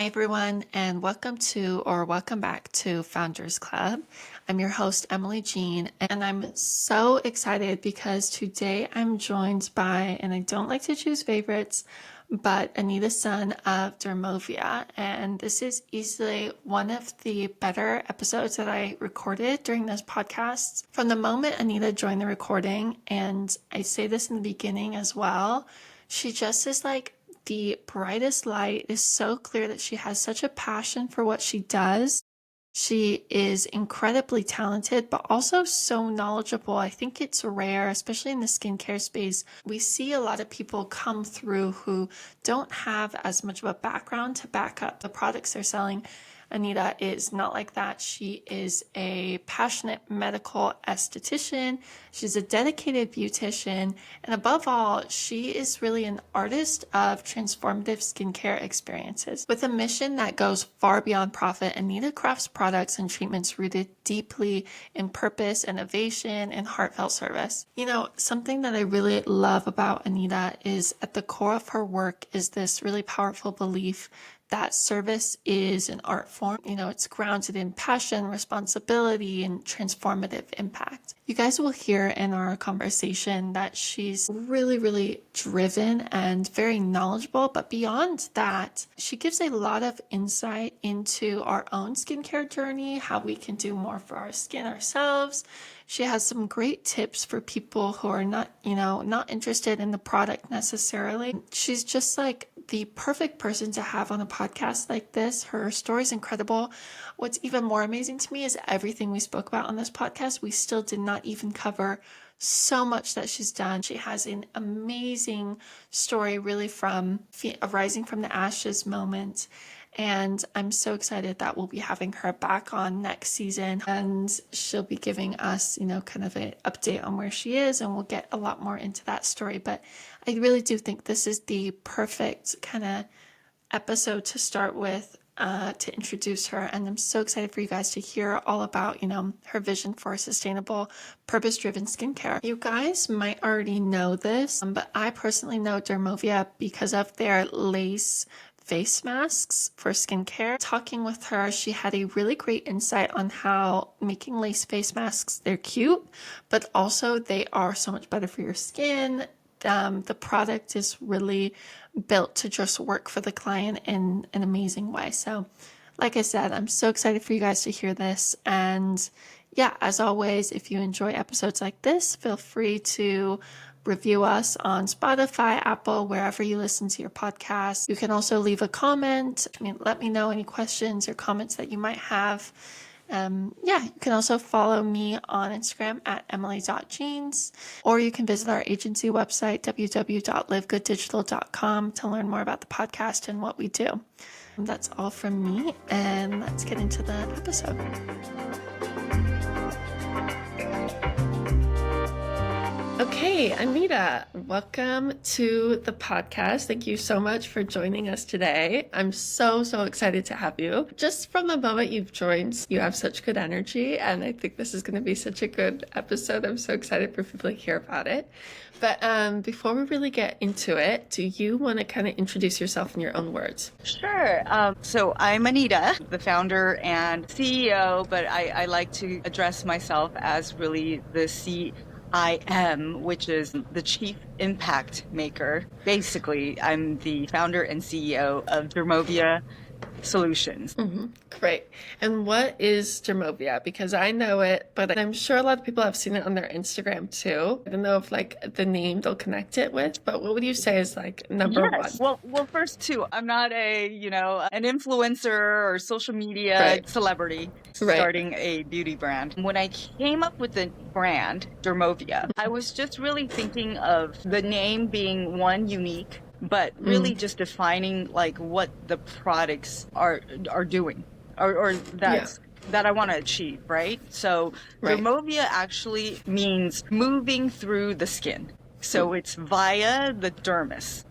Hi, everyone, and welcome back to Founders Club. I'm your host, Emily Jean, and I'm so excited because today I'm joined by, and I don't like to choose favorites, but Anita Sun of Dermovia. And this is easily one of the better episodes that I recorded during this podcast. From the moment Anita joined the recording, and I say this in the beginning as well, she just is like the brightest light. Is so clear that she has such a passion for what she does. She is incredibly talented, but also so knowledgeable. I think it's rare, especially in the skincare space. We see a lot of people come through who don't have as much of a background to back up the products they're selling. Anita is not like that. She is a passionate medical esthetician. She's a dedicated beautician. And above all, she is really an artist of transformative skincare experiences. With a mission that goes far beyond profit, Anita crafts products and treatments rooted deeply in purpose, innovation, and heartfelt service. You know, something that I really love about Anita is at the core of her work is this really powerful belief that service is an art form. You know, it's grounded in passion, responsibility, and transformative impact. You guys will hear in our conversation that she's really, really driven and very knowledgeable. But beyond that, she gives a lot of insight into our own skincare journey, how we can do more for our skin ourselves. She has some great tips for people who are not interested in the product necessarily. She's just like the perfect person to have on a podcast like this. Her story is incredible. What's even more amazing to me is everything we spoke about on this podcast. We still did not even cover so much that she's done. She has an amazing story, really, from rising from the ashes moment. And I'm so excited that we'll be having her back on next season, and she'll be giving us, kind of an update on where she is, and we'll get a lot more into that story. But I really do think this is the perfect kind of episode to start with, to introduce her. And I'm so excited for you guys to hear all about, her vision for sustainable, purpose-driven skincare. You guys might already know this, but I personally know Dermovia because of their lace face masks for skincare. Talking with her, she had a really great insight on how making lace face masks, they're cute, but also they are so much better for your skin. The product is really built to just work for the client in an amazing way. So like I said, I'm so excited for you guys to hear this. And yeah, as always, if you enjoy episodes like this, feel free to review us on Spotify, Apple, wherever you listen to your podcast. You can also leave a comment. Let me know any questions or comments that you might have. You can also follow me on Instagram at emily.jeans, or you can visit our agency website, www.livegooddigital.com, to learn more about the podcast and what we do. That's all from me, and let's get into the episode. Okay, Anita, welcome to the podcast. Thank you so much for joining us today. I'm so excited to have you. Just from the moment you've joined, you have such good energy, and I think this is going to be such a good episode. I'm so excited for people to hear about it. But before we really get into it, do you want to kind of introduce yourself in your own words? Sure. So I'm Anita, the founder and CEO, but I like to address myself as really the CIM, which is the Chief Impact Maker. Basically, I'm the founder and CEO of Dermovia Solutions. Mm-hmm. Great. And what is Dermovia? Because I know it, but I'm sure a lot of people have seen it on their Instagram too. I don't know if like the name they'll connect it with, but what would you say is like number one? Well, first too, I'm not an influencer or social media celebrity starting a beauty brand. When I came up with the brand Dermovia, I was just really thinking of the name being one, unique, but really just defining like what the products are doing or that I want to achieve, right? So Dermovia actually means moving through the skin. So it's via the dermis,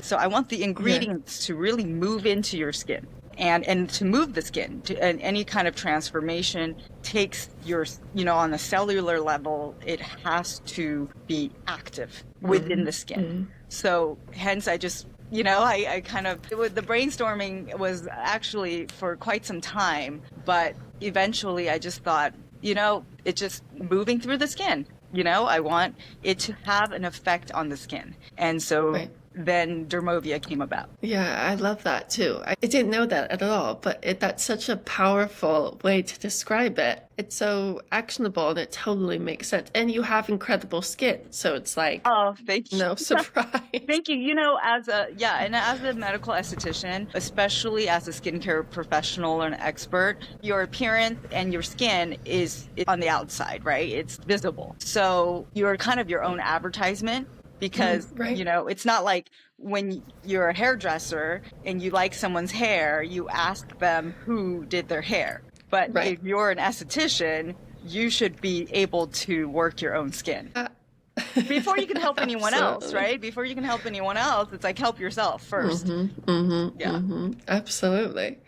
So I want the ingredients to really move into your skin. And to move the skin, and any kind of transformation takes your, on a cellular level, it has to be active within the skin. So hence I just I kind of, the brainstorming was actually for quite some time, but eventually I just thought, it's just moving through the skin. I want it to have an effect on the skin. And so Right. then Dermovia came about. Yeah, I love that too. I didn't know that at all, but that's such a powerful way to describe it. It's so actionable and it totally makes sense. And you have incredible skin, so it's like Oh, thank you. no surprise. Thank you. And as a medical esthetician, especially as a skincare professional or an expert, your appearance and your skin is on the outside, right? It's visible. So you're kind of your own advertisement because, Right. it's not like when you're a hairdresser and you like someone's hair, you ask them who did their hair. But Right. if you're an esthetician, you should be able to work your own skin. Before you can help anyone else, right? Before you can help anyone else, it's like help yourself first. Absolutely.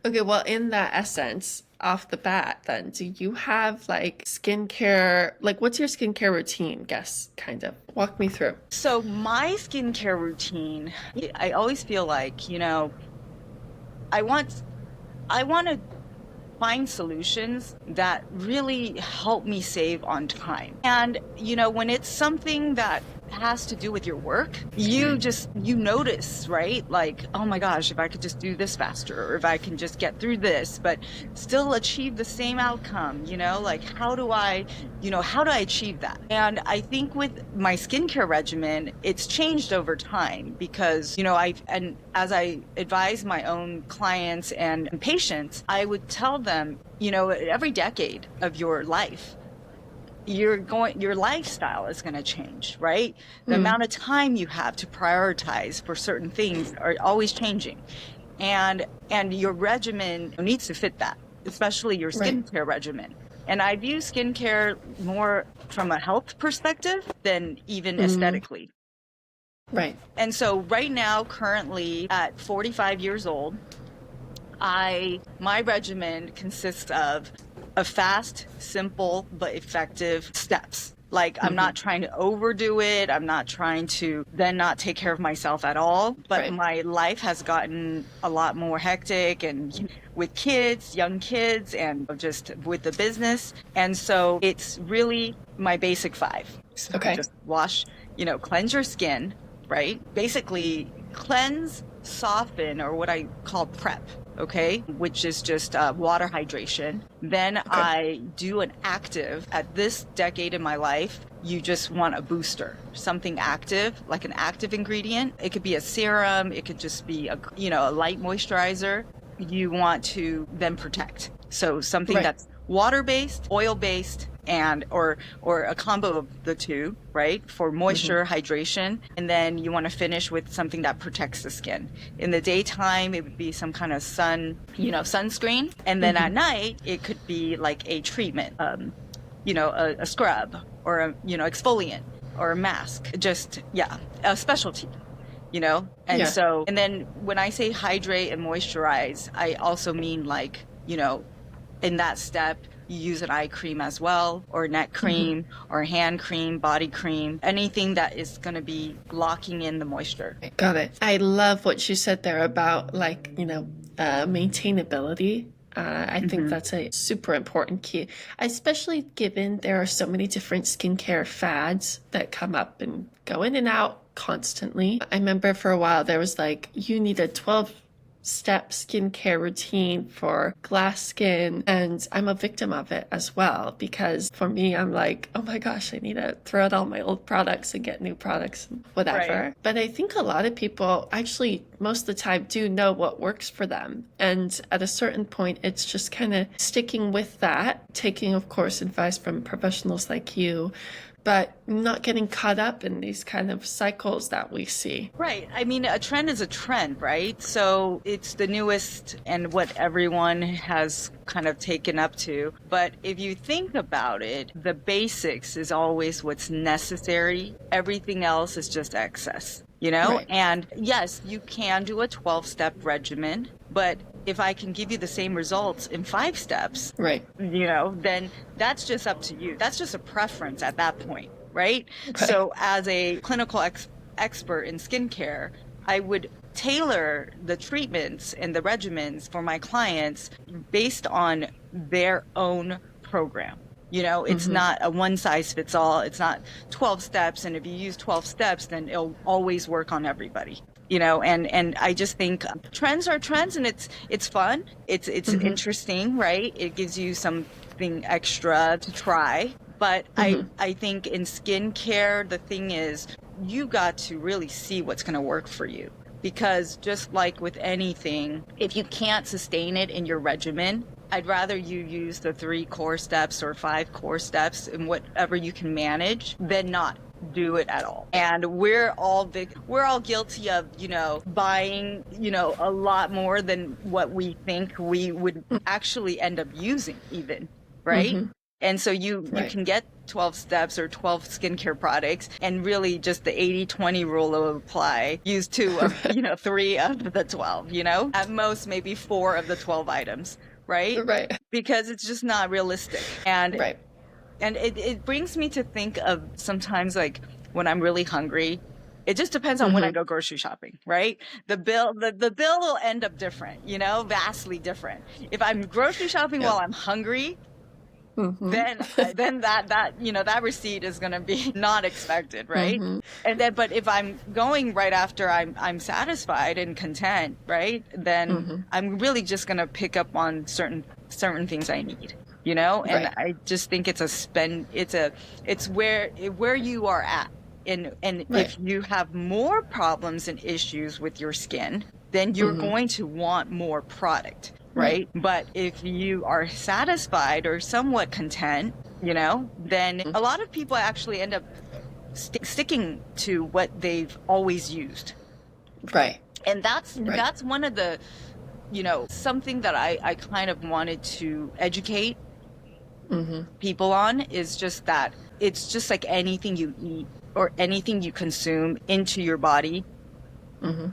Okay, well, in that essence, off the bat, then, do you have like skincare? Like, what's your skincare routine? Guess, kind of. Walk me through. So, my skincare routine, I always feel like, I want to find solutions that really help me save on time. And, when it's something that has to do with your work, you notice, right? Like, oh my gosh, if I could just do this faster, or if I can just get through this, but still achieve the same outcome, like how do I achieve that? And I think with my skincare regimen, it's changed over time because, as I advise my own clients and patients, I would tell them, every decade of your life, your lifestyle is going to change, right? The amount of time you have to prioritize for certain things are always changing. And your regimen needs to fit that, especially your skincare regimen. And I view skincare more from a health perspective than even aesthetically. Right. And so right now, currently at 45 years old, my regimen consists of a fast, simple, but effective steps. Like, I'm not trying to overdo it. I'm not trying to then not take care of myself at all. But my life has gotten a lot more hectic, and with kids, young kids, and just with the business. And so it's really my basic 5. So just wash, cleanse your skin, right? Basically cleanse, soften, or what I call prep. Okay, which is just water hydration. Then I do an active. At this decade in my life, you just want a booster, something active, like an active ingredient. It could be a serum. It could just be a light moisturizer. You want to then protect. So something that's water-based, oil-based, and or a combo of the two, right? For moisture, hydration, and then you want to finish with something that protects the skin. In the daytime, it would be some kind of sunscreen, and then at night, it could be like a treatment, a scrub or a exfoliant or a mask. Just a specialty. And then when I say hydrate and moisturize, I also mean like, in that step, you use an eye cream as well, or neck cream, or hand cream, body cream, anything that is going to be locking in the moisture. Got it. I love what you said there about maintainability. I think that's a super important key, especially given there are so many different skincare fads that come up and go in and out constantly. I remember for a while there was like, you need a 12-step skincare routine for glass skin, and I'm a victim of it as well, because for me, I'm like, oh my gosh, I need to throw out all my old products and get new products and whatever. But I think a lot of people actually most of the time do know what works for them, and at a certain point it's just kind of sticking with that, taking of course advice from professionals like you, but not getting caught up in these kind of cycles that we see. Right. I mean, a trend is a trend, right? So it's the newest and what everyone has kind of taken up to. But if you think about it, the basics is always what's necessary. Everything else is just excess, And yes, you can do a 12-step regimen, but if I can give you the same results in 5 steps, then that's just up to you. That's just a preference at that point, right? So as a clinical expert in skincare, I would tailor the treatments and the regimens for my clients based on their own program. It's not a one size fits all. It's not 12 steps. And if you use 12 steps, then it'll always work on everybody. And I just think trends are trends, and it's fun. It's interesting, right? It gives you something extra to try. But I think in skincare, the thing is, you got to really see what's going to work for you. Because just like with anything, if you can't sustain it in your regimen, I'd rather you use the 3 core steps or 5 core steps in whatever you can manage than not do it at all. And we're all guilty of, buying, a lot more than what we think we would actually end up using even, right? And so you can get 12 steps or 12 skincare products, and really just the 80-20 rule will apply. Use 2 of, 3 of the 12, at most maybe 4 of the 12 items, right? Right. Because it's just not realistic. And and it brings me to think of sometimes, like, when I'm really hungry, it just depends on when I go grocery shopping, right? The bill will end up different, vastly different. If I'm grocery shopping while I'm hungry, then that receipt is going to be not expected, right? And then, but if I'm going right after I'm satisfied and content, right? Then I'm really just going to pick up on certain things I need, and I just think it's where you are at. And if you have more problems and issues with your skin, then you're going to want more product. Right. But if you are satisfied or somewhat content, then a lot of people actually end up sticking to what they've always used. Right. And that's one of the, something that I kind of wanted to educate people on, is just that it's just like anything you eat or anything you consume into your body.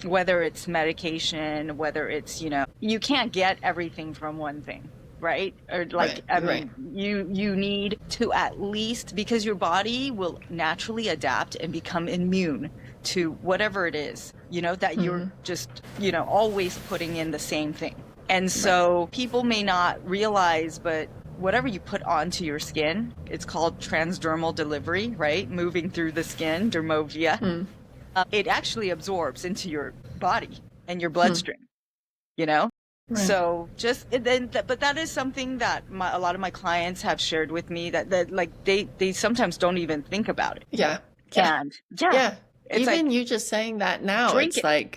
Whether it's medication, whether it's, you can't get everything from one thing, right? Or like, I mean, you need to at least, because your body will naturally adapt and become immune to whatever it is, that you're just, always putting in the same thing. And so people may not realize, but whatever you put onto your skin, it's called transdermal delivery, right? Moving through the skin, Dermovia. It actually absorbs into your body and your bloodstream, So but that is something that a lot of my clients have shared with me, that like they sometimes don't even think about it. Yeah. And it's even like, you just saying that now, it's like,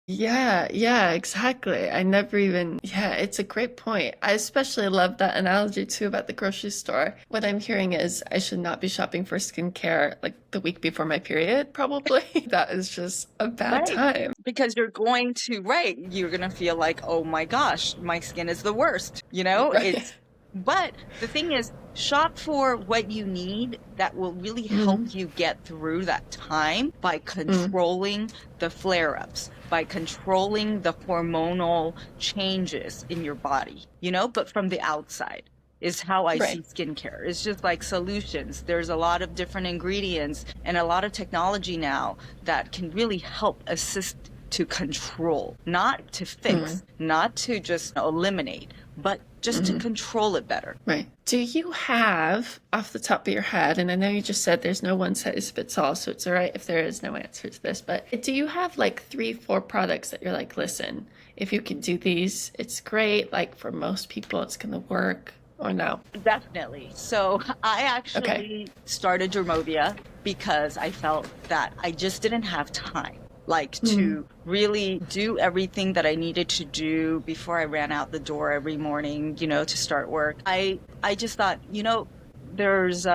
yeah, exactly. I never even, it's a great point. I especially love that analogy too about the grocery store. What I'm hearing is I should not be shopping for skincare like the week before my period, probably. That is just a bad time. Because you're going to feel like, oh my gosh, my skin is the worst, But the thing is, shop for what you need that will really help you get through that time by controlling the flare-ups, by controlling the hormonal changes in your body, but from the outside is how I see skincare. It's just like solutions. There's a lot of different ingredients and a lot of technology now that can really help assist to control, not to fix, not to just eliminate, but just to control it better. Right. Do you have, off the top of your head, and I know you just said there's no one size fits all, so it's all right if there is no answer to this, but do you have like 3-4 products that you're like, listen, if you can do these, it's great. Like for most people, it's going to work, or no? Definitely. So I actually started Dermovia because I felt that I just didn't have time. To really do everything that I needed to do before I ran out the door every morning, to start work. I just thought, there's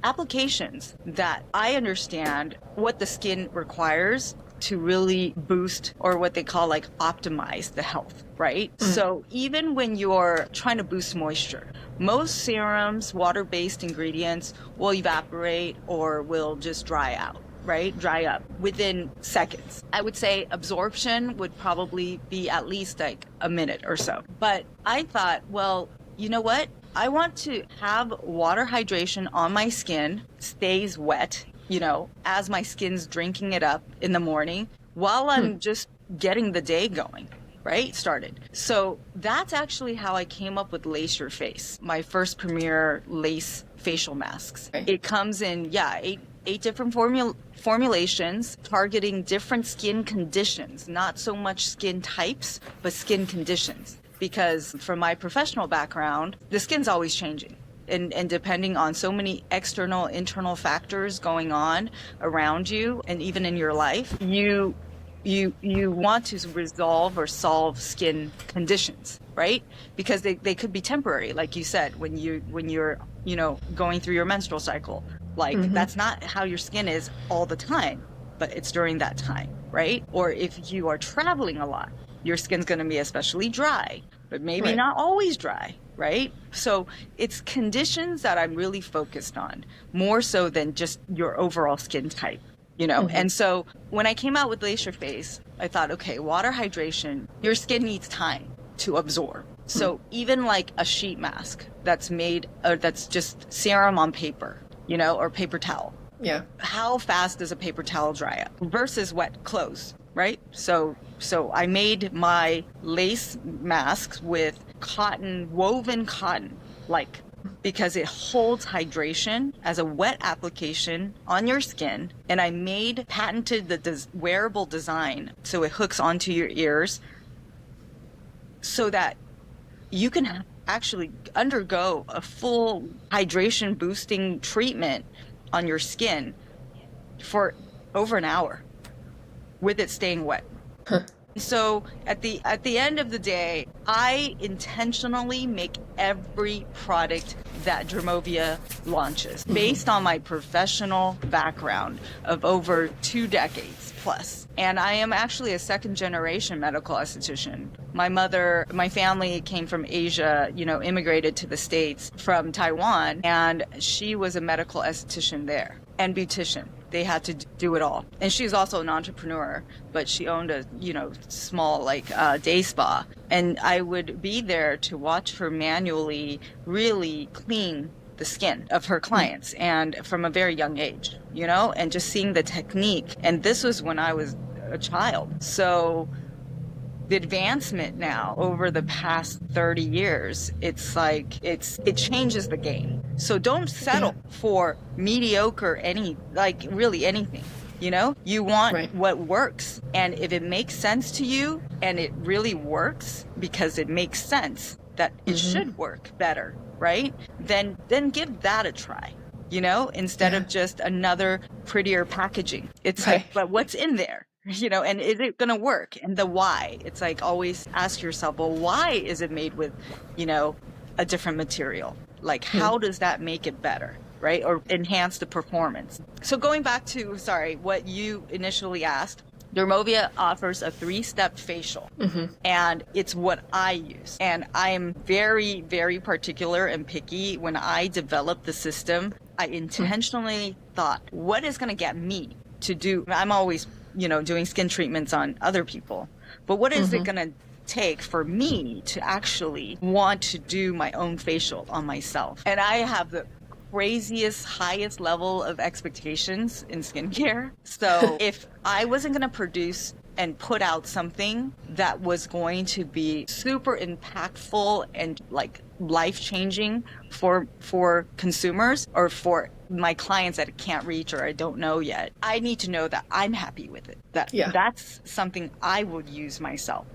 applications that I understand what the skin requires to really boost, or what they call like optimize the health, right? So even when you're trying to boost moisture, most serums, water-based ingredients will evaporate or will just dry out. Right? Dry up within seconds. I would say absorption would probably be at least like a minute or so. But I thought, well, you know what? I want to have water hydration on my skin, stays wet, as my skin's drinking it up in the morning, while I'm just getting the day going, right? Started. So that's actually how I came up with Lace Your Face, my first premier lace facial masks. Right. It comes in, eight different formulations targeting different skin conditions, not so much skin types, but skin conditions. Because from my professional background, the skin's always changing. And depending on so many external, internal factors going on around you and even in your life, you want to resolve or solve skin conditions, right? Because they could be temporary, like you said, when you're going through your menstrual cycle. Like that's not how your skin is all the time, but it's during that time, right? Or if you are traveling a lot, your skin's going to be especially dry, but maybe not always dry, right? So it's conditions that I'm really focused on, more so than just your overall skin type, And so when I came out with Lace Your Face, I thought, okay, water hydration, your skin needs time to absorb. So even like a sheet mask that's made, or that's just serum on paper, or paper towel. Yeah. How fast does a paper towel dry up versus wet clothes, right? So I made my lace masks with woven cotton, because it holds hydration as a wet application on your skin. And I patented the wearable design so it hooks onto your ears so that you can actually undergo a full hydration boosting treatment on your skin for over an hour with it staying wet. So at the end of the day, I intentionally make every product that Dermovia launches based on my professional background of over 2 decades plus. And I am actually a second generation medical esthetician. My family came from Asia, immigrated to the States from Taiwan, and she was a medical esthetician there and beautician. They had to do it all. And she's also an entrepreneur, but she owned a, small day spa. And I would be there to watch her manually really clean the skin of her clients, and from a very young age, and just seeing the technique. And this was when I was a child. So the advancement now over the past 30 years, it's like it changes the game. So don't settle for mediocre really anything. You want what works. And if it makes sense to you and it really works because it makes sense that it should work better, right? Then give that a try. Instead of just another prettier packaging. It's but what's in there? And is it going to work? And the why. It's always ask yourself, well, why is it made with, a different material? How does that make it better, right? Or enhance the performance? So going back to, what you initially asked, Dermovia offers a 3-step facial, and it's what I use. And I am very, very particular and picky. When I developed the system, I intentionally thought, what is going to get me to do? I'm always doing skin treatments on other people. But what is it going to take for me to actually want to do my own facial on myself? And I have the craziest, highest level of expectations in skincare. So if I wasn't going to produce and put out something that was going to be super impactful and life-changing for consumers or for my clients that I can't reach or I don't know yet, I need to know that I'm happy with it. That's something I would use myself,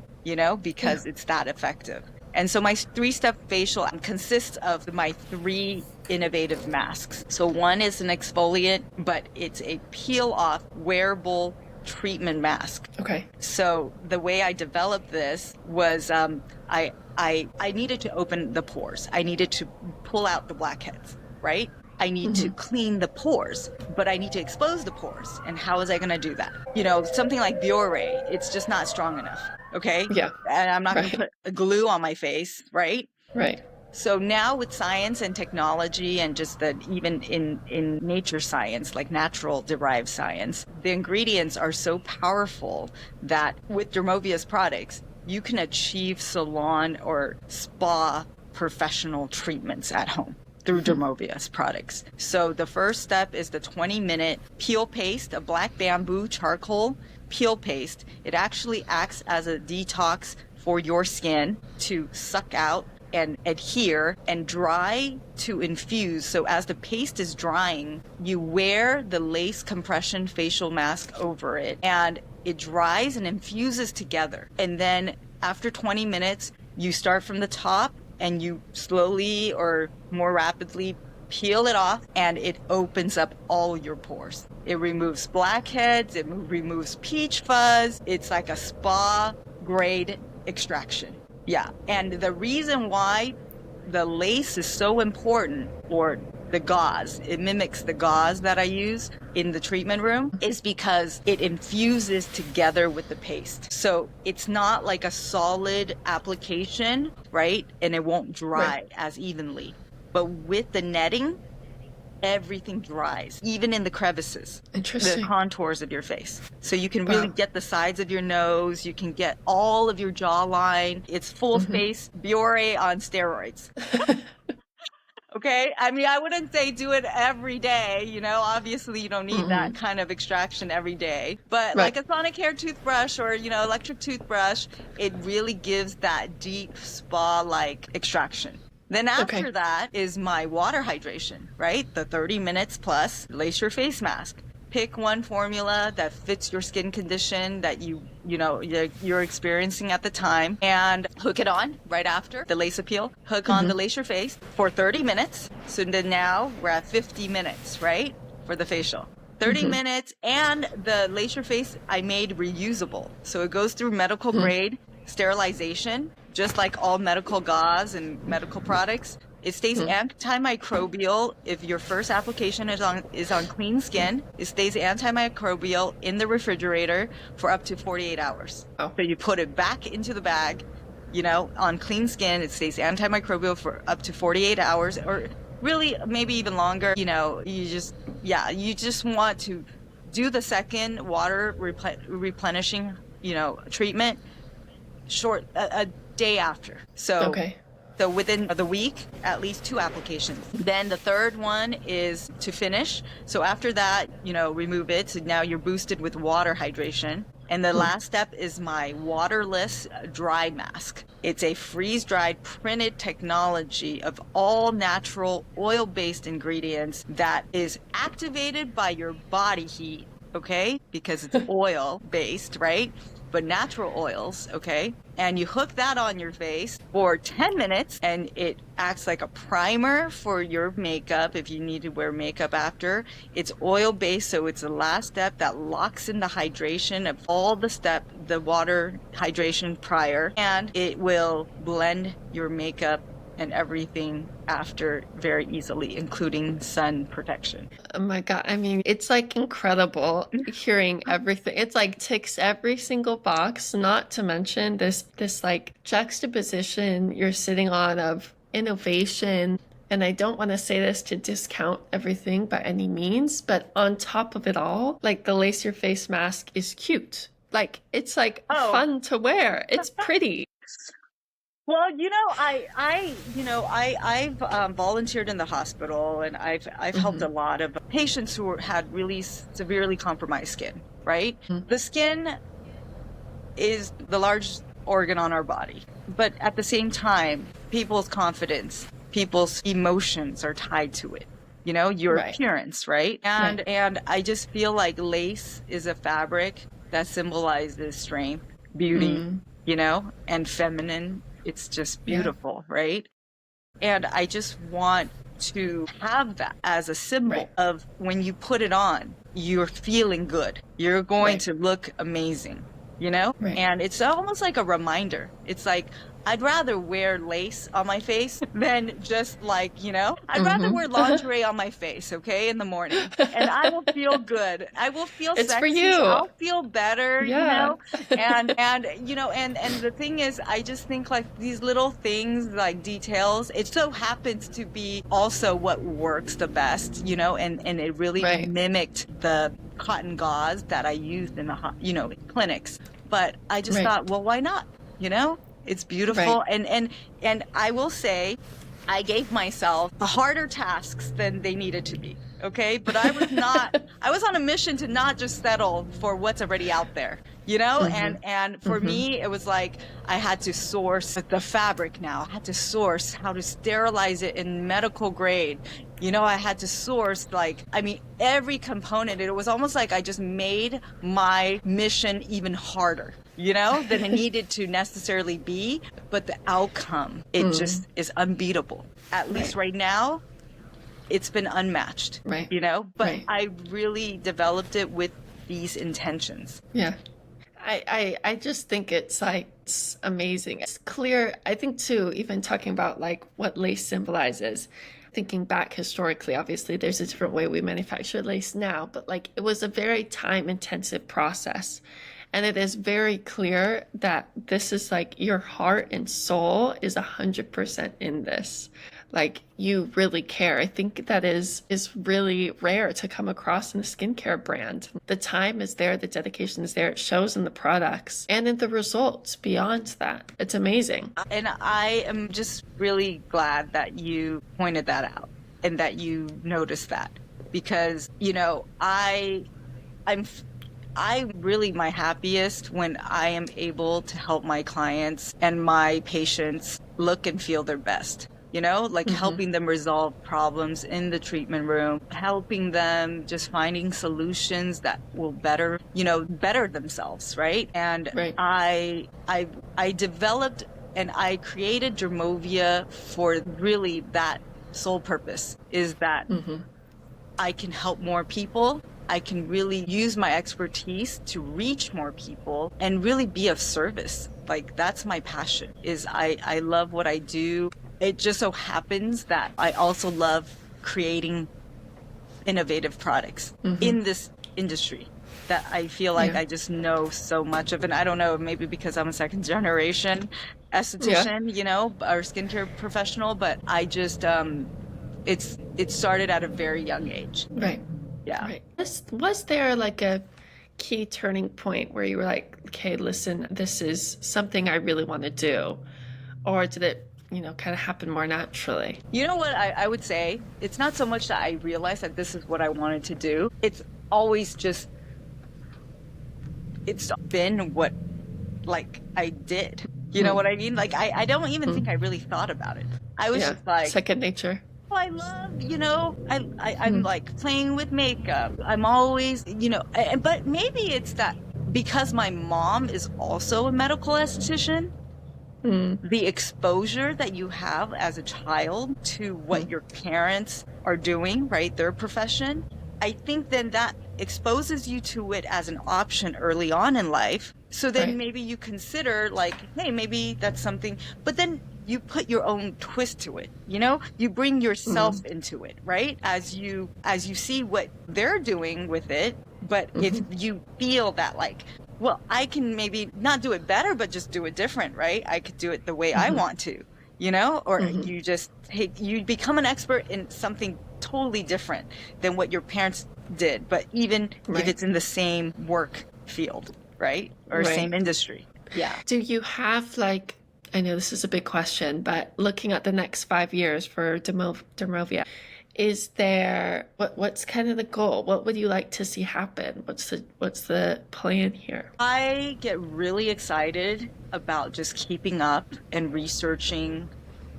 because it's that effective. And so my 3-step facial consists of my 3 innovative masks. So one is an exfoliant, but it's a peel-off wearable treatment mask. Okay. So the way I developed this was I needed to open the pores. I needed to pull out the blackheads, right? I need to clean the pores, but I need to expose the pores. And how was I going to do that? Something like Biore, it's just not strong enough. Okay. Yeah. And I'm not going to put a glue on my face. Right. Right. So now with science and technology and just even in nature science, like natural derived science, the ingredients are so powerful that with Dermovia's products, you can achieve salon or spa professional treatments at home through Dermovia's products. So the first step is the 20-minute peel paste of black bamboo charcoal peel paste, it actually acts as a detox for your skin to suck out and adhere and dry to infuse. So as the paste is drying, you wear the lace compression facial mask over it, and it dries and infuses together. And then after 20 minutes, you start from the top and you slowly or more rapidly peel it off, and it opens up all your pores. It removes blackheads, it removes peach fuzz. It's like a spa grade extraction. Yeah. And the reason why the lace is so important, or the gauze, it mimics the gauze that I use in the treatment room, is because it infuses together with the paste. So it's not like a solid application, right? And it won't dry as evenly. But with the netting, everything dries, even in the crevices, the contours of your face. So you can really get the sides of your nose, you can get all of your jawline. It's full face Biore on steroids. Okay? I mean, I wouldn't say do it every day, you know, obviously you don't need that kind of extraction every day, but like a sonic hair toothbrush or, you know, electric toothbrush, it really gives that deep spa-like extraction. Then after that is my water hydration, right? The 30 minutes plus lace your face mask. Pick one formula that fits your skin condition that you're experiencing at the time, and hook it on right after the lace appeal. Hook on the lace your face for 30 minutes. So then now we're at 50 minutes, right? For the facial. 30 minutes, and the lace your face I made reusable. So it goes through medical grade sterilization, just like all medical gauze and medical products. It stays antimicrobial if your first application is on clean skin. It stays antimicrobial in the refrigerator for up to 48 hours. So you put it back into the bag, you know, on clean skin, it stays antimicrobial for up to 48 hours, or really maybe even longer. You know, you just want to do the second water replenishing, you know, treatment a day after. So So within the week, at least 2 applications. Then the third one is to finish. So after that, you know, remove it. So now you're boosted with water hydration. And the last step is my waterless dry mask. It's a freeze-dried printed technology of all natural oil-based ingredients that is activated by your body heat, okay? Because it's oil-based, right? But natural oils, okay? And you hook that on your face for 10 minutes, and it acts like a primer for your makeup if you need to wear makeup after. It's oil-based, so it's the last step that locks in the hydration of all the water hydration prior, and it will blend your makeup and everything after very easily, including sun protection. Oh my God. I mean, it's like incredible hearing everything. It's like ticks every single box, not to mention this like juxtaposition you're sitting on of innovation. And I don't want to say this to discount everything by any means, but on top of it all, like the lace your face mask is cute. Like it's like fun to wear. It's pretty. Well, you know, I've volunteered in the hospital, and I've helped a lot of patients who had really severely compromised skin, right? The skin is the largest organ on our body, but at the same time, people's confidence, people's emotions are tied to it. You know, your appearance, right? And I just feel like lace is a fabric that symbolizes strength, beauty, you know, and feminine. It's just beautiful, right? And I just want to have that as a symbol of when you put it on, you're feeling good. You're going to look amazing, you know? And it's almost like a reminder. It's like, I'd rather wear lace on my face than just like, you know, I'd rather wear lingerie on my face, okay, in the morning. And I will feel good. I will feel it's sexy. For you. I'll feel better, you know? And you know, and the thing is, I just think like these little things, like details, it so happens to be also what works the best, you know, and it really mimicked the cotton gauze that I used in the, you know, clinics. But I just thought, well, why not, you know? It's beautiful. And I will say, I gave myself harder tasks than they needed to be. Okay. But I was on a mission to not just settle for what's already out there, and for me, it was like, I had to source the fabric now. I had to source how to sterilize it in medical grade. I had to source every component. It was almost like I just made my mission even harder, than it needed to necessarily be. But the outcome, it just is unbeatable. At least right now, it's been unmatched, but I really developed it with these intentions. Yeah. I just think it's amazing. It's clear, I think too, even talking about what lace symbolizes, thinking back historically, obviously there's a different way we manufacture lace now, but it was a very time intensive process. And it is very clear that this is your heart and soul is 100% in this. You really care. I think that is really rare to come across in a skincare brand. The time is there, the dedication is there. It shows in the products and in the results beyond that. It's amazing. And I am just really glad that you pointed that out and that you noticed that, because, I'm really my happiest when I am able to help my clients and my patients look and feel their best. Helping them resolve problems in the treatment room, helping them just finding solutions that will better themselves, right? And I developed and I created Dermovia for really that sole purpose, is that I can help more people. I can really use my expertise to reach more people and really be of service. That's my passion, is I love what I do. It just so happens that I also love creating innovative products in this industry that I feel like I just know so much of. And I don't know, maybe because I'm a second generation esthetician, or skincare professional, but I just, it started at a very young age. Right. Yeah. Right. Was there a key turning point where you were like, okay, listen, this is something I really want to do? Or did it, kind of happen more naturally? You know what I would say? It's not so much that I realized that this is what I wanted to do. It's always just, it's been what, I did. You know what I mean? I don't even think I really thought about it. I was just second nature. I love, I'm playing with makeup. I'm always, but maybe it's that because my mom is also a medical esthetician, the exposure that you have as a child to what your parents are doing, right? Their profession. I think then that exposes you to it as an option early on in life. So then maybe you consider hey, maybe that's something, but then you put your own twist to it, you bring yourself into it, right? As you see what they're doing with it, but if you feel that well, I can maybe not do it better, but just do it different, right? I could do it the way I want to, or you become an expert in something totally different than what your parents did, but even if it's in the same work field, right? Or same industry. Yeah. Do you have I know this is a big question, but looking at the next 5 years for Dermovia, is there, what's kind of the goal? What would you like to see happen? What's the plan here? I get really excited about just keeping up and researching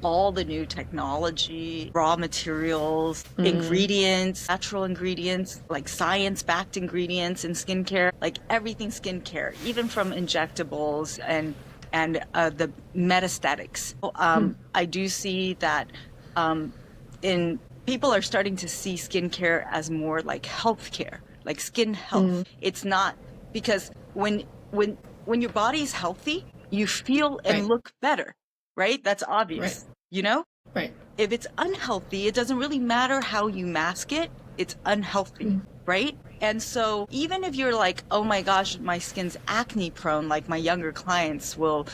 all the new technology, raw materials, ingredients, natural ingredients, science-backed ingredients in skincare, everything skincare, even from injectables and the metastaetics. I do see that people are starting to see skincare as more like healthcare, like skin health. It's not, because when your body is healthy, you feel and look better, right? That's obvious, Right. If it's unhealthy, it doesn't really matter how you mask it. It's unhealthy, right? And so even if you're like, oh my gosh, my skin's acne prone, like my younger clients will,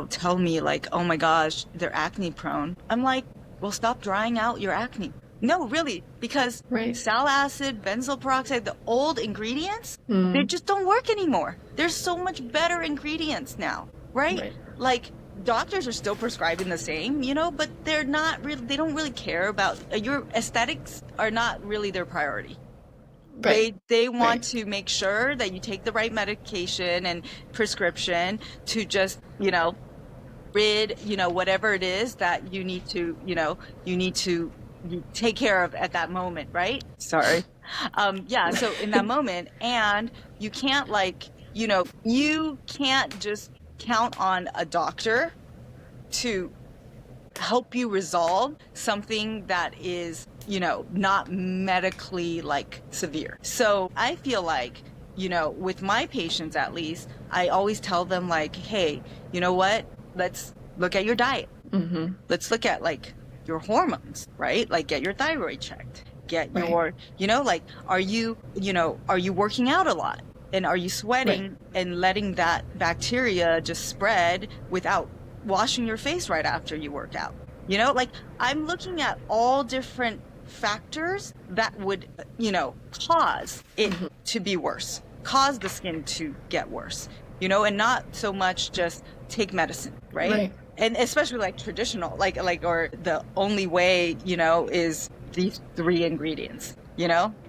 tell me oh my gosh, they're acne prone. I'm like, well, stop drying out your acne. No, really, because sal acid, benzoyl peroxide, the old ingredients, they just don't work anymore. There's so much better ingredients now, right? doctors are still prescribing the same, but they're not really, they don't really care about your aesthetics are not really their priority. Right. They want Right. to make sure that you take the right medication and prescription to just, rid, whatever it is that you need to, you take care of at that moment, right? Sorry. Yeah, so in that moment, and you can't you can't just count on a doctor to help you resolve something that is, not medically severe. So I feel like, with my patients at least, I always tell them hey, you know what? Let's look at your diet. Let's look at your hormones, right? Get your thyroid checked. Get your, are you working out a lot? And are you sweating and letting that bacteria just spread without washing your face right after you work out? I'm looking at all different factors that would, cause it to be worse, cause the skin to get worse, and not so much just take medicine, right? And especially traditional, or the only way, is these 3 ingredients,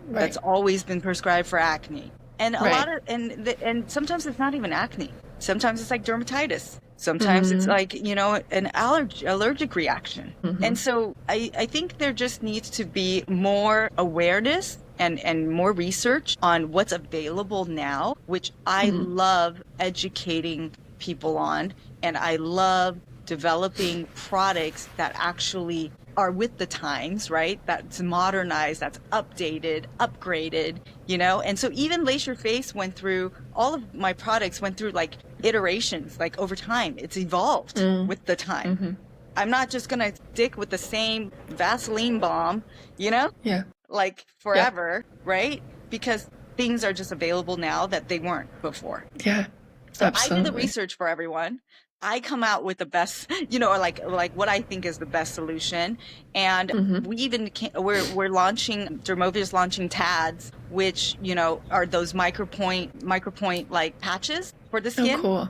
that's always been prescribed for acne. And a lot of, and sometimes it's not even acne. Sometimes it's dermatitis. Sometimes it's an allergic reaction. And so I think there just needs to be more awareness and more research on what's available now, which I love educating people on. And I love developing products that actually are with the times, right? That's modernized, that's updated, upgraded, And so even Lace Your Face went through, all of my products went through iterations, over time. It's evolved with the time. I'm not just going to stick with the same Vaseline bomb, Yeah. Forever, right? Because things are just available now that they weren't before. Yeah. So Absolutely. I do the research for everyone. I come out with the best, or what I think is the best solution. And we even we're launching, Dermovia's launching TADs, which, are those micropoint patches for the skin. Oh, cool.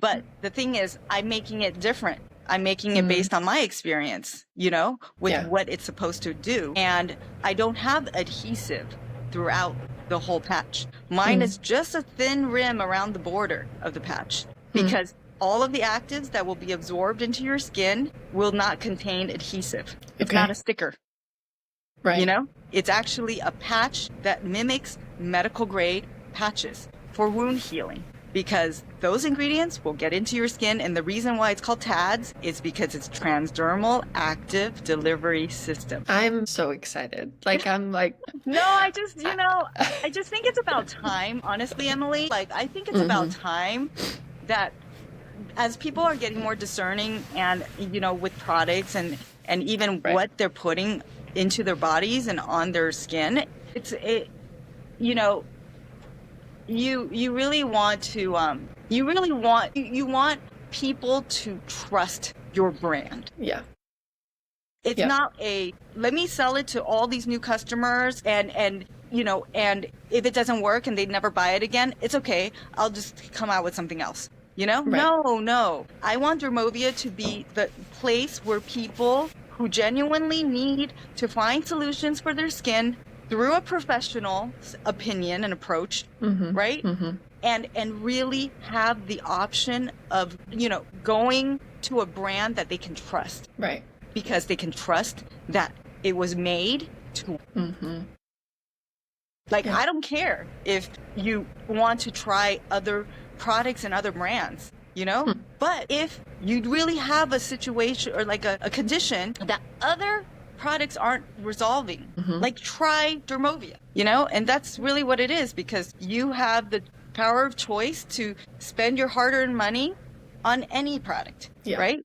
But the thing is, I'm making it different. I'm making it based on my experience, with what it's supposed to do. And I don't have adhesive throughout the whole patch. Mine is just a thin rim around the border of the patch, because all of the actives that will be absorbed into your skin will not contain adhesive. It's not a sticker. Right. It's actually a patch that mimics medical grade patches for wound healing, because those ingredients will get into your skin. And the reason why it's called TADS is because it's transdermal active delivery system. I'm so excited. No, I just, I just think it's about time, honestly, Emily. I think it's about time that as people are getting more discerning and, with products and even what they're putting into their bodies and on their skin, you really want to, you want people to trust your brand. Yeah. It's not let me sell it to all these new customers and if it doesn't work and they never buy it again, it's okay. I'll just come out with something else. No. I want Dermovia to be the place where people who genuinely need to find solutions for their skin through a professional's opinion and approach, right? And really have the option of, going to a brand that they can trust. Right. Because they can trust that it was made to. I don't care if you want to try other products and other brands, but if you really have a situation or a condition that other products aren't resolving, try Dermovia, and that's really what it is, because you have the power of choice to spend your hard-earned money on any product, right?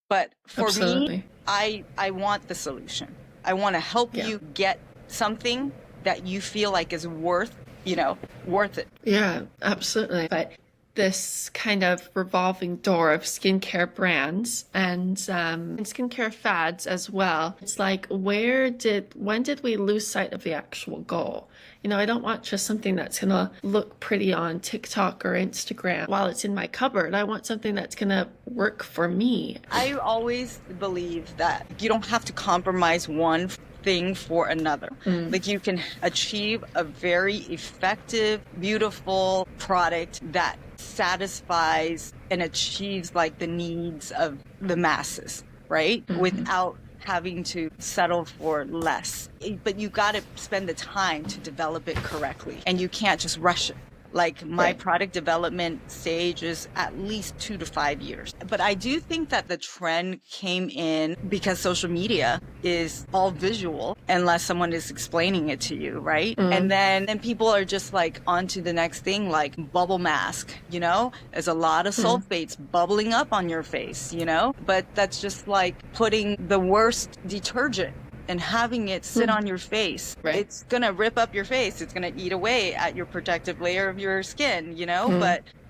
But for me, I want the solution. I want to help you get something that you feel like is worth it. Yeah, absolutely. But this kind of revolving door of skincare brands and skincare fads as well. It's like, when did we lose sight of the actual goal? You know, I don't want just something that's going to look pretty on TikTok or Instagram while it's in my cupboard. I want something that's going to work for me. I always believe that you don't have to compromise one thing for another. Like, you can achieve a very effective, beautiful product that satisfies and achieves like the needs of the masses, right? Without having to settle for less. But you got to spend the time to develop it correctly, and you can't just rush it. Like, my product development stage is at least 2 to 5 years. But I do think that the trend came in because social media is all visual unless someone is explaining it to you, right? And then people are just like on to the next thing, like bubble mask, you know? There's a lot of sulfates bubbling up on your face, you know? But that's just like putting the worst detergent and having it sit on your face. It's gonna rip up your face. It's gonna eat away at your protective layer of your skin, you know?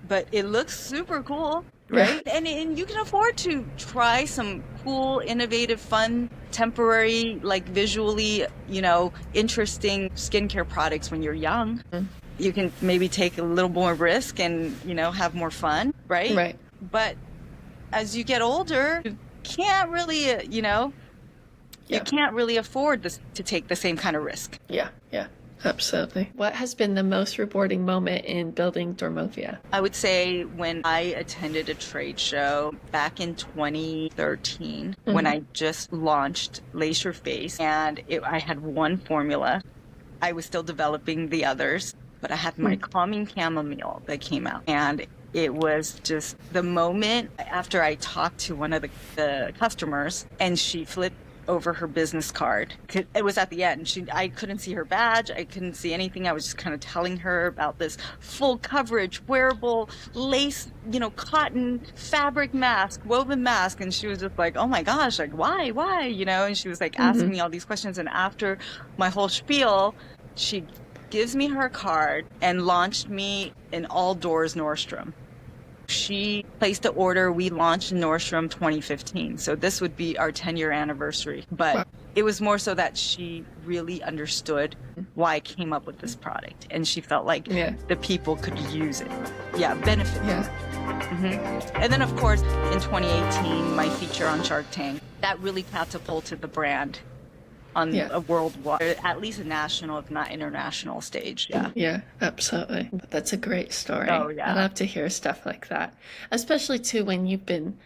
But it looks super cool, right? And you can afford to try some cool, innovative, fun, temporary, like visually, you know, interesting skincare products when you're young. You can maybe take a little more risk and, you know, have more fun, right? But as you get older, you can't really, you know, you can't really afford to take the same kind of risk. Yeah, absolutely. What has been the most rewarding moment in building Dermovia? I would say when I attended a trade show back in 2013, when I just launched Lace Your Face, and I had one formula. I was still developing the others, but I had my calming chamomile that came out. And it was just the moment after I talked to one of the customers, and she flipped over her business card. It was at the end. I couldn't see her badge. I couldn't see anything. I was just kind of telling her about this full coverage, wearable, lace, you know, cotton, fabric mask, woven mask. And she was just like, oh my gosh, like, why, you know? And she was like asking me all these questions. And after my whole spiel, she gives me her card and launched me in all doors Nordstrom. She placed the order. We launched in Nordstrom 2015. So this would be our 10-year anniversary. But it was more so that she really understood why I came up with this product. And she felt like the people could use it. Benefit. And then, of course, in 2018, my feature on Shark Tank, that really catapulted the brand on a worldwide, at least a national, if not international stage. Yeah, absolutely. That's a great story. Oh, yeah. I love to hear stuff like that, especially too when you've been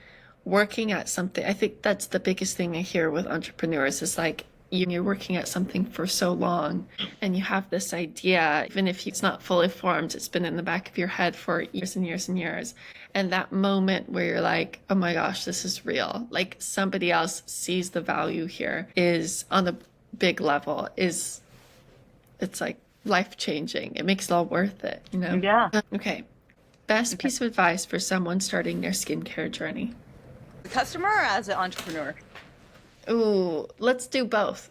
working at something. I think that's the biggest thing I hear with entrepreneurs is like, you're working at something for so long and you have this idea, even if it's not fully formed, it's been in the back of your head for years and years and years. And that moment where you're like, oh my gosh, this is real. Like somebody else sees the value here is on a big level it's like life-changing. It makes it all worth it, you know? Yeah. Okay. Best piece of advice for someone starting their skincare journey. The customer or as an entrepreneur? Ooh, let's do both.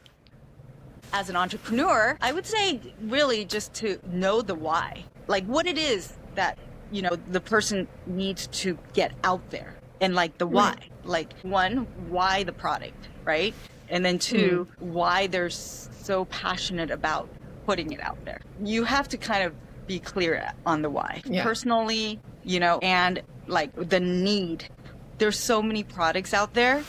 As an entrepreneur, I would say really just to know the why, like what it is that, you know, the person needs to get out there, and like the why, like one, why the product, right? And then two, why they're so passionate about putting it out there. You have to kind of be clear on the why. Personally, you know, and like the need. There's so many products out there,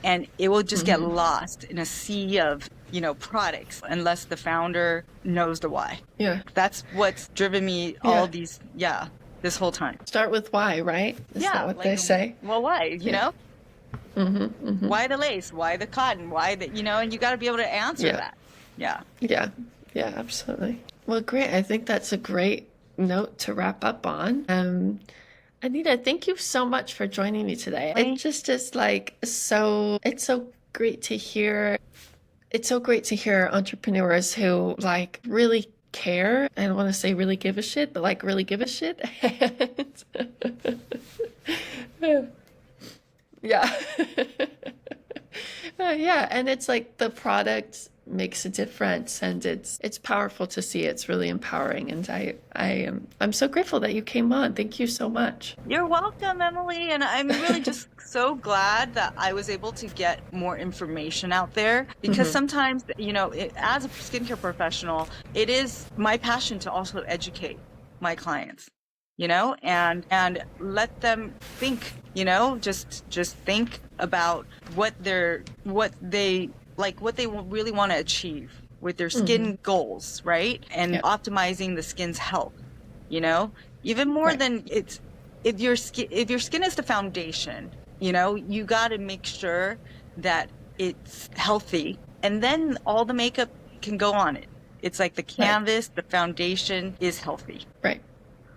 and it will just get lost in a sea of, you know, products unless the founder knows the why. Yeah. That's what's driven me all these, this whole time. Start with why, right? Is that what they say? Well, why, you know? Why the lace? Why the cotton? Why the, you know, and you got to be able to answer that. Yeah, absolutely. Well, great. I think that's a great note to wrap up on. Anita, thank you so much for joining me today. It just is like it's so great to hear. It's so great to hear entrepreneurs who like really care. I don't want to say really give a shit, but like really give a shit. Yeah. And it's like the product makes a difference, and it's powerful to see. It's really empowering, and I'm so grateful that you came on. Thank you so much. You're welcome, Emily, and I'm really just so glad that I was able to get more information out there, because sometimes, as a skincare professional, it is my passion to also educate my clients, and let them think, just think about what they really want to achieve with their skin goals, right? And optimizing the skin's health, even more than if your skin is the foundation, you got to make sure that it's healthy, and then all the makeup can go on it. It's like the canvas, the foundation is healthy. Right.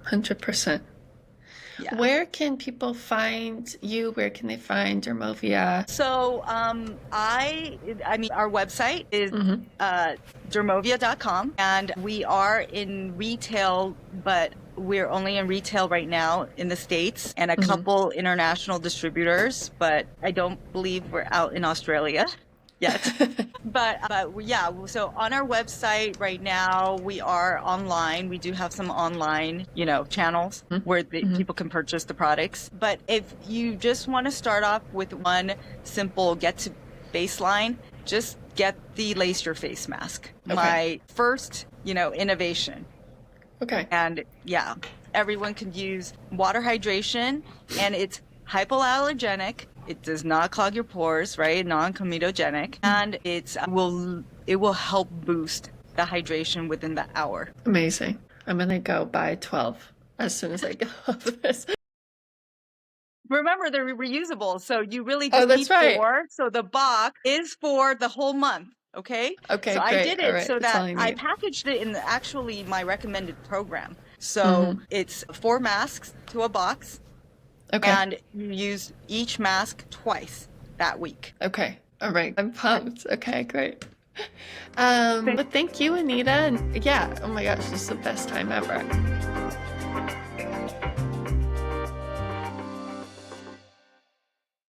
100%. Yeah. Where can people find you? Where can they find Dermovia? So, our website is dermovia.com, and we are in retail, but we're only in retail right now in the States, and a couple international distributors, but I don't believe we're out in Australia yet. but yeah, so on our website right now, we are online. We do have some online, channels where people can purchase the products. But if you just want to start off with one simple get to baseline, just get the Lace Your Face mask. Okay. My first, innovation. Okay. And yeah, everyone can use water hydration, and it's hypoallergenic. It does not clog your pores, right? Non-comedogenic, and it will help boost the hydration within the hour. Amazing. I'm gonna go buy 12 as soon as I get off of this. Remember, they're reusable, so you really just need 4. So the box is for the whole month. Okay. Okay. So great. I did it so that I packaged it in actually my recommended program. So it's 4 masks to a box. Okay. And you use each mask twice that week. Okay. All right. I'm pumped. Okay, great. But thank you, Anita. And yeah, oh my gosh, this is the best time ever.